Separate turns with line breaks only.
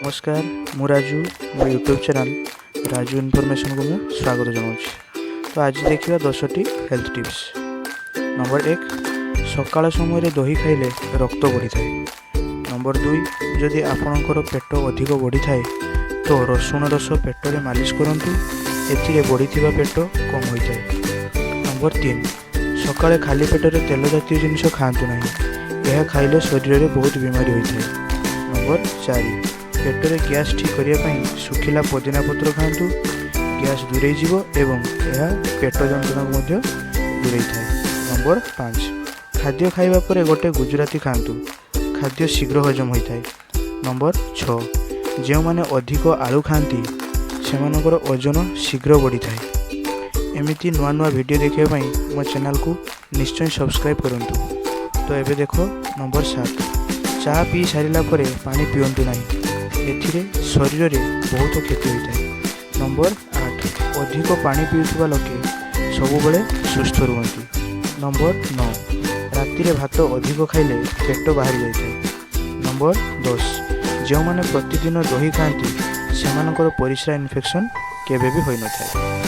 नमस्कार मु राजू मो यूट्यूब चैनल राजू इनफॉरमेशन को मु स्वागत जनाऊँ। तो आज देखिए 10टी हेल्थ टिप्स। नंबर 1, सकाळ समय दही खाइले रक्त बढ़ी थाए। नंबर 2, जदि आपणकर पेट अधिक बढ़ी थाए तो रसुण रस पेट में मालिश करंतु, एथिरे बढ़ी पेट कम हो जाए। नंबर 3, सकाळे खाली पेटर तेल जातीय जिनिस खातु ना, यह खाइले शरीर में बहुत बीमारी होता है। नंबर 4, पेटरे गैस ठीक करने सुखिला पुदीना पत्र खातु, गैस दूरे जीव एवं यह पेट जंत्रणा को दूरे थाए। नंबर 5, खाद्य खाइबा परे गोटे गुजराती खातु, खाद्य शीघ्र हजम होता है। नंबर 6, जो मैंने अधिक आलू खाती सेमानकर ओजन शीघ्र बढ़ी थाए। एमिती नुआ नुआ वीडियो देखापी मो चैनल को निश्चय सब्सक्राइब करंतु। तो एबे देखो नंबर 7, चाह पी सारिला परे पानी पियंतु नहीं, एथिरे शरीर में बहुत क्षति होता है। नंबर 8, अधिक पानी पीउथुबा लोके सबुबले सुस्थ रुहंती। नंबर 9, राति रे भात अधिक खाइले पेट बाहरी जाए। नंबर 10, जो माने प्रतिदिन दही खाती सेमानकर परिस्रा इन्फेक्शन केबे भी होई न थाए।